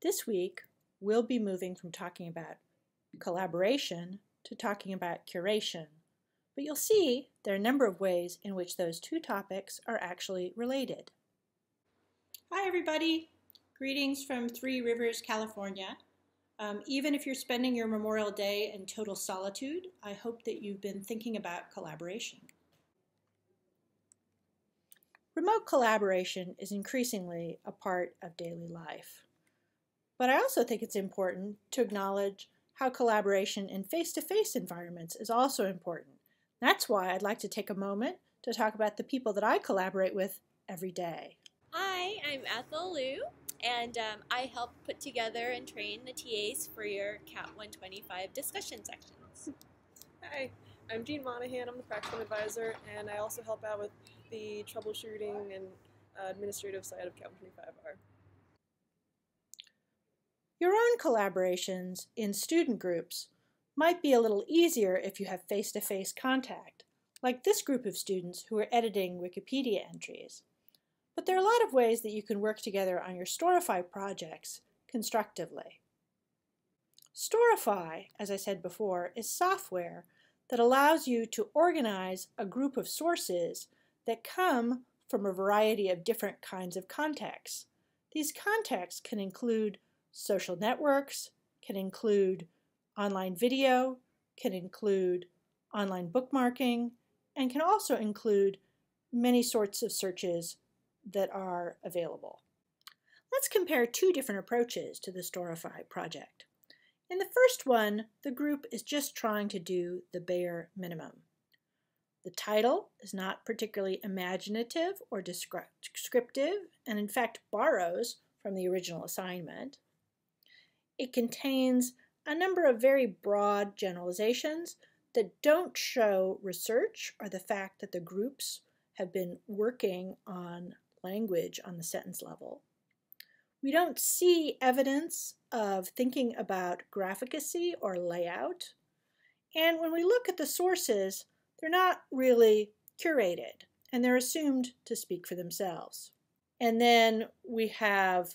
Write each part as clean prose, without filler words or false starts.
This week, we'll be moving from talking about collaboration to talking about curation. But you'll see there are a number of ways in which those two topics are actually related. Hi everybody! Greetings from Three Rivers, California. Even if you're spending your Memorial Day in total solitude, I hope that you've been thinking about collaboration. Remote collaboration is increasingly a part of daily life. But I also think it's important to acknowledge how collaboration in face-to-face environments is also important. That's why I'd like to take a moment to talk about the people that I collaborate with every day. Hi, I'm Ethel Liu, and I help put together and train the TAs for your CAT 125 discussion sections. Hi, I'm Jean Monahan. I'm the practicum advisor, and I also help out with the troubleshooting and administrative side of CAT 125R. Your own collaborations in student groups might be a little easier if you have face-to-face contact, like this group of students who are editing Wikipedia entries. But there are a lot of ways that you can work together on your Storify projects constructively. Storify, as I said before, is software that allows you to organize a group of sources that come from a variety of different kinds of contexts. These contexts can include social networks, can include online video, can include online bookmarking, and can also include many sorts of searches that are available. Let's compare two different approaches to the Storify project. In the first one, the group is just trying to do the bare minimum. The title is not particularly imaginative or descriptive, and in fact borrows from the original assignment. It contains a number of very broad generalizations that don't show research or the fact that the groups have been working on language on the sentence level. We don't see evidence of thinking about graphicacy or layout. And when we look at the sources, they're not really curated, and they're assumed to speak for themselves. And then we have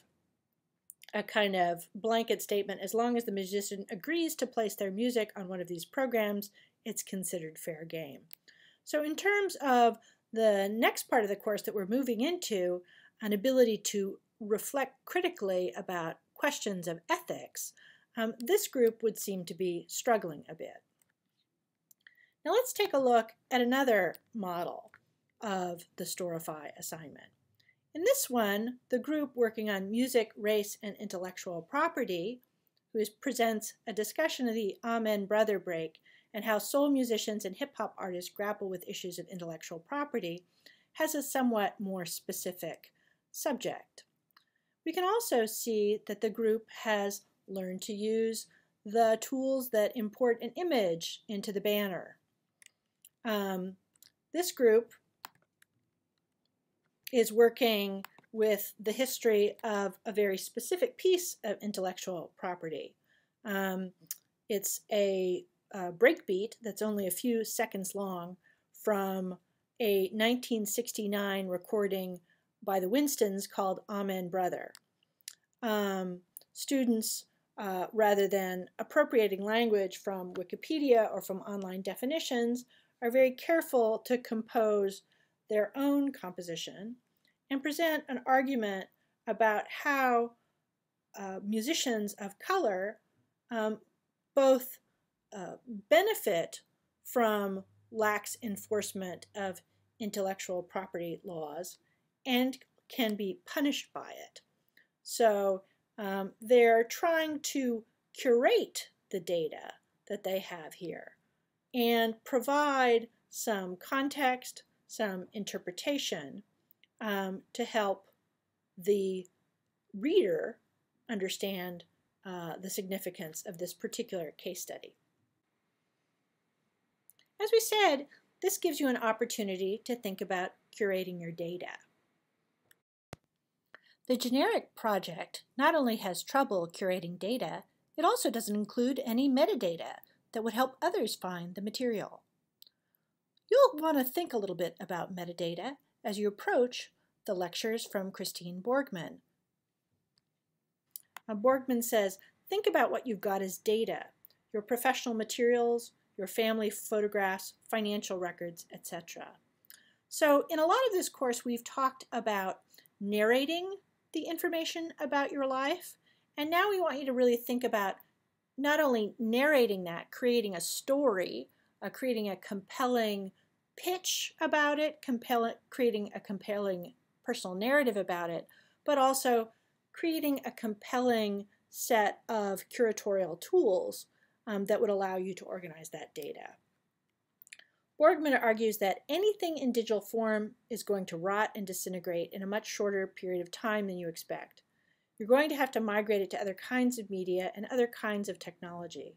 a kind of blanket statement: as long as the musician agrees to place their music on one of these programs, it's considered fair game. So in terms of the next part of the course that we're moving into, an ability to reflect critically about questions of ethics, this group would seem to be struggling a bit. Now let's take a look at another model of the Storify assignment. In this one, the group working on music, race, and intellectual property, who presents a discussion of the Amen Brother break and how soul musicians and hip-hop artists grapple with issues of intellectual property, has a somewhat more specific subject. We can also see that the group has learned to use the tools that import an image into the banner. This group is working with the history of a very specific piece of intellectual property. It's a breakbeat that's only a few seconds long from a 1969 recording by the Winstons called Amen Brother. Students, rather than appropriating language from Wikipedia or from online definitions, are very careful to compose their own composition and present an argument about how musicians of color both benefit from lax enforcement of intellectual property laws and can be punished by it. So they're trying to curate the data that they have here and provide some context, some interpretation to help the reader understand the significance of this particular case study. As we said, this gives you an opportunity to think about curating your data. The generic project not only has trouble curating data, it also doesn't include any metadata that would help others find the material. You'll want to think a little bit about metadata as you approach the lectures from Christine Borgman. Borgman says, think about what you've got as data, your professional materials, your family photographs, financial records, etc. So in a lot of this course, we've talked about narrating the information about your life, and now we want you to really think about not only narrating that, creating a story, creating a compelling pitch about it, creating a compelling personal narrative about it, but also creating a compelling set of curatorial tools that would allow you to organize that data. Borgman argues that anything in digital form is going to rot and disintegrate in a much shorter period of time than you expect. You're going to have to migrate it to other kinds of media and other kinds of technology.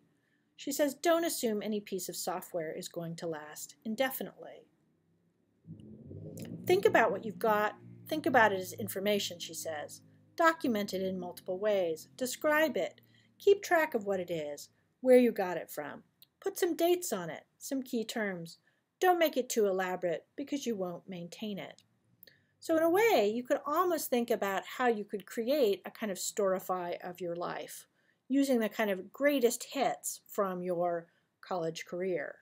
She says, don't assume any piece of software is going to last indefinitely. Think about what you've got. Think about it as information, she says. Document it in multiple ways. Describe it. Keep track of what it is, where you got it from. Put some dates on it, some key terms. Don't make it too elaborate because you won't maintain it. So in a way, you could almost think about how you could create a kind of storify of your life, using the kind of greatest hits from your college career.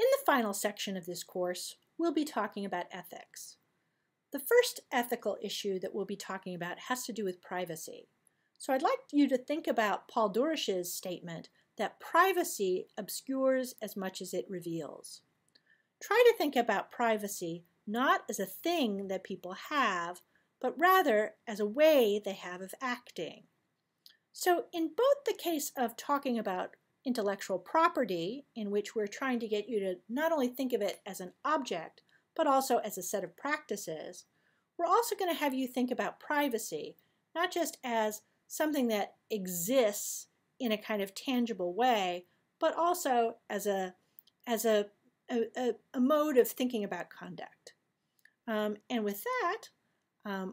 In the final section of this course, we'll be talking about ethics. The first ethical issue that we'll be talking about has to do with privacy. So I'd like you to think about Paul Dourich's statement that privacy obscures as much as it reveals. Try to think about privacy not as a thing that people have, but rather as a way they have of acting. So in both the case of talking about intellectual property, in which we're trying to get you to not only think of it as an object, but also as a set of practices, we're also going to have you think about privacy, not just as something that exists in a kind of tangible way, but also as a mode of thinking about conduct. And with that,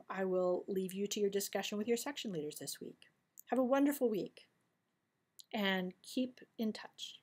I will leave you to your discussion with your section leaders this week. Have a wonderful week and keep in touch.